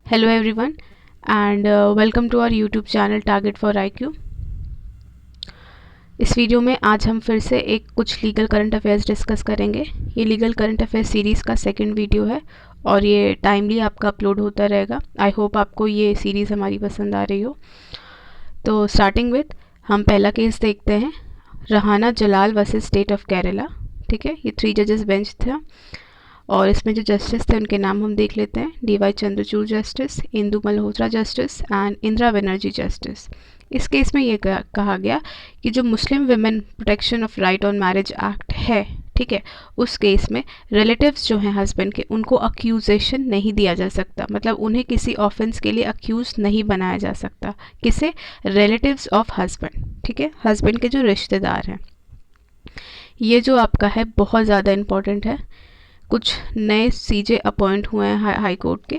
Hello everyone and welcome to our YouTube channel Target for IQ। इस video में आज हम फिर से कुछ लीगल करंट अफेयर्स डिस्कस करेंगे। ये लीगल करंट अफेयर्स सीरीज़ का सेकंड वीडियो है और ये टाइमली आपका अपलोड होता रहेगा। आई होप आपको ये सीरीज़ हमारी पसंद आ रही हो। तो स्टार्टिंग विथ हम पहला केस देखते हैं, रहाना जलाल वर्सेस स्टेट ऑफ केरला। ठीक है, ये 3 जजेस बेंच था और इसमें जो जस्टिस थे उनके नाम हम देख लेते हैं। DY Chandrachud justice, Indu Malhotra justice and Indira Banerjee justice. इस केस में ये कहा गया कि जो Muslim women protection of right on marriage act है, ठीक है, उस केस में रिलेटिव्स जो हैं हस्बैंड के, उनको अक्यूजेशन नहीं दिया जा सकता, मतलब उन्हें किसी ऑफेंस के लिए अक्यूज नहीं बनाया जा सकता। किसे? Relatives of husband. ठीक है, हस्बैंड के जो रिश्तेदार हैं। ये जो आपका है बहुत ज़्यादा इम्पॉर्टेंट है। कुछ नए CJ अपॉइंट हुए हैं हाई कोर्ट के,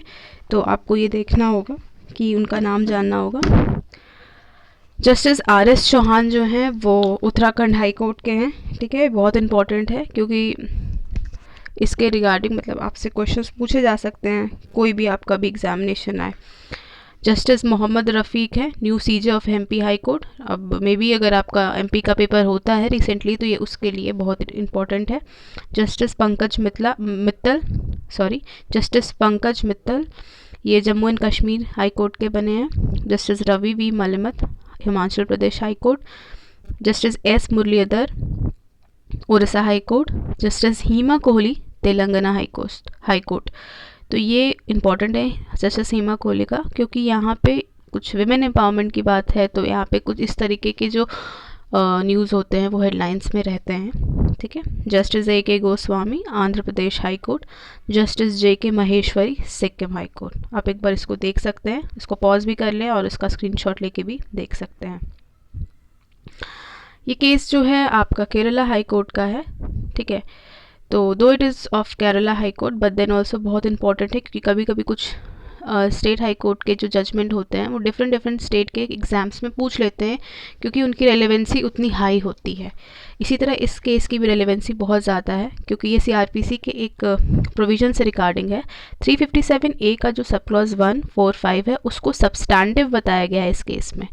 तो आपको ये देखना होगा कि उनका नाम जानना होगा। जस्टिस RS चौहान जो हैं वो उत्तराखंड हाई कोर्ट के हैं। ठीक है, बहुत इम्पॉर्टेंट है क्योंकि इसके रिगार्डिंग मतलब आपसे क्वेश्चंस पूछे जा सकते हैं कोई भी आपका भी एग्जामिनेशन आए। जस्टिस मोहम्मद रफ़ीक है, new CJ of MP high court. अब मे बी अगर आपका MP का पेपर होता है रिसेंटली तो ये उसके लिए बहुत इम्पॉर्टेंट है। जस्टिस पंकज मित्तल, ये Jammu and Kashmir high court के बने हैं। Justice Ravi V Malimath, Himachal Pradesh high court. Justice S Muralidhar, Orissa high court. Justice Hima Kohli, Telangana high court. तो ये इम्पॉर्टेंट है जस्टिस हीमा कोहली का, क्योंकि यहाँ पे कुछ विमेन एम्पावरमेंट की बात है, तो यहाँ पे कुछ इस तरीके के जो न्यूज़ होते हैं वो हेडलाइंस में रहते हैं। ठीक है, justice AK Goswami, Andhra Pradesh high court. Justice JK Maheshwari, Sikkim high court. आप एक बार इसको देख सकते हैं, इसको पॉज भी कर लें और इसका स्क्रीनशॉट लेके भी देख सकते हैं। ये केस जो है आपका केरला हाई कोर्ट का है। ठीक है, तो two it is of Kerala high court but then also बहुत इंपॉर्टेंट है, क्योंकि कभी कभी कुछ स्टेट हाई कोर्ट के जो जजमेंट होते हैं वो डिफरेंट स्टेट के एग्ज़ाम्स में पूछ लेते हैं, क्योंकि उनकी रेलेवेंसी उतनी हाई होती है। इसी तरह इस केस की भी रेलेवेंसी बहुत ज़्यादा है, क्योंकि ये CRPC के एक प्रोविज़न से रिगार्डिंग है। 357A का जो सब क्लॉज 1, 4, 5 है उसको सब्सटैंटिव बताया गया है इस केस में।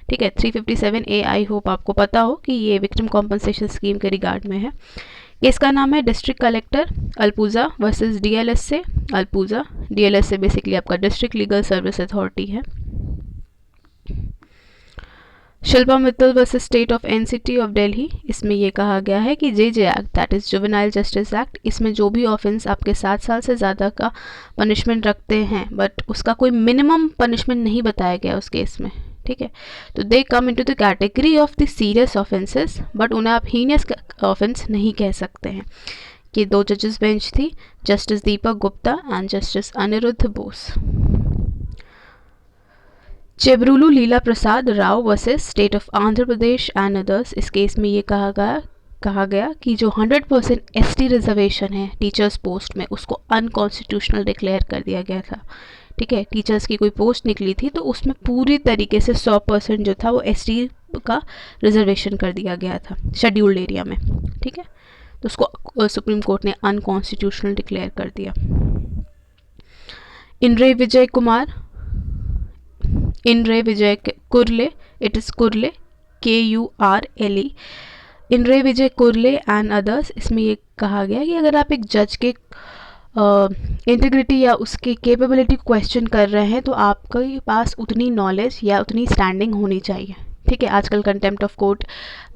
ठीक है, 357A आई होप आपको पता हो कि ये विक्टिम कॉम्पनसेशन स्कीम के रिगार्ड में है। केस का नाम है district collector Alappuzha versus DLSA। Alappuzha, DLSA basically आपका डिस्ट्रिक्ट लीगल सर्विस अथॉरिटी है। Shilpa Mittal versus state of NCT of Delhi. इसमें ये कहा गया है कि JJ act, that is juvenile justice act, इसमें जो भी ऑफेंस आपके 7 साल से ज़्यादा का पनिशमेंट रखते हैं बट उसका कोई मिनिमम पनिशमेंट नहीं बताया गया उस केस में। ठीक है, तो they come into the category of the serious offences, but उन्हें आप हीनियस ऑफेंस नहीं कह सकते हैं। ये 2 जजेस बेंच थी, justice Deepak Gupta and justice Aniruddha Bose. Chebrolu Leela Prasad Rao versus state of Andhra Pradesh and others. इस केस में ये कहा गया कि जो 100% ST रिजर्वेशन है टीचर्स पोस्ट में, उसको अनकॉन्स्टिट्यूशनल डिक्लेयर कर दिया गया था। ठीक है, टीचर्स की कोई पोस्ट निकली थी तो उसमें पूरी तरीके से 100% जो था वो ST का रिजर्वेशन कर दिया गया था शेड्यूल्ड एरिया में। ठीक है, तो उसको सुप्रीम कोर्ट ने अनकॉन्स्टिट्यूशनल डिक्लेयर कर दिया। In re Vijay Kurle, it is Kurle, KURLE, in re Vijay Kurle and others. इसमें ये कहा गया कि अगर आप एक जज के इंटीग्रिटी या उसकी कैपेबिलिटी क्वेश्चन कर रहे हैं तो आपके पास उतनी नॉलेज या उतनी स्टैंडिंग होनी चाहिए। ठीक है, आजकल कंटेम्प्ट ऑफ कोर्ट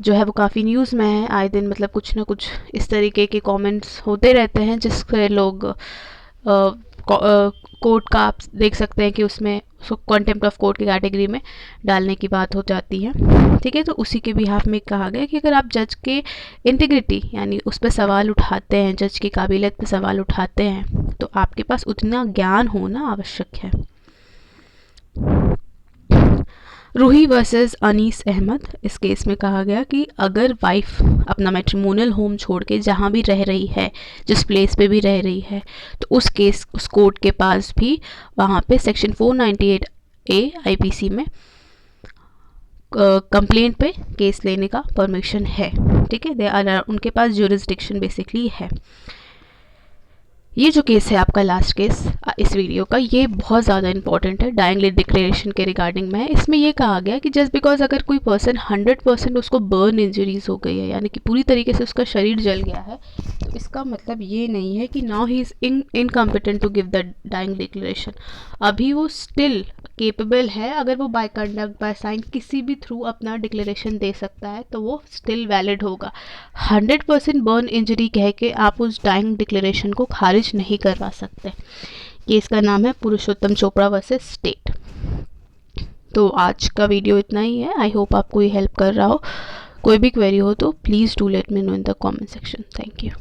जो है वो काफ़ी न्यूज़ में है, आए दिन मतलब कुछ ना कुछ इस तरीके के कमेंट्स होते रहते हैं जिससे लोग कोर्ट का आप देख सकते हैं कि उसमें उसको कंटेम्प्ट ऑफ कोर्ट की कैटेगरी में डालने की बात हो जाती है। ठीक है, तो उसी के बिहाफ में कहा गया कि अगर आप जज के इंटीग्रिटी यानी उस पर सवाल उठाते हैं, जज की काबिलियत पर सवाल उठाते हैं, तो आपके पास उतना ज्ञान होना आवश्यक है। रूही वर्सेस अनीस अहमद। इस केस में कहा गया कि अगर वाइफ अपना मैट्रिमोनियल होम छोड़ के जहाँ भी रह रही है, जिस प्लेस पे भी रह रही है, तो उस कोर्ट के पास भी वहाँ पे सेक्शन 498A IPC में कंप्लेंट पे केस लेने का परमिशन है। ठीक है, उनके पास ज्यूरिसडिक्शन बेसिकली है। ये जो केस है आपका लास्ट केस इस वीडियो का, ये बहुत ज़्यादा इंपॉर्टेंट है डाइंग डेथ डिक्लेरेशन के रिगार्डिंग में। इसमें ये कहा गया कि जस्ट बिकॉज अगर कोई पर्सन 100% उसको बर्न इंजरीज हो गई है, यानी कि पूरी तरीके से उसका शरीर जल गया है, तो इसका मतलब ये नहीं है कि now he is incompetent to give the dying declaration. अभी वो स्टिल केपेबल है, अगर वो बाय कंडक्ट बाय साइन किसी भी थ्रू अपना डिक्लेरेशन दे सकता है तो वो स्टिल वैलिड होगा। 100% बर्न इंजरी कह के आप उस डाइंग डिक्लेरेशन को खारिज नहीं करवा सकते। केस का नाम है पुरुषोत्तम चोपड़ा वर्सेस स्टेट। तो आज का वीडियो इतना ही है। आई होप आपको ये हेल्प कर रहा हो। कोई भी क्वेरी हो तो please do let me know in the comment section. Thank you.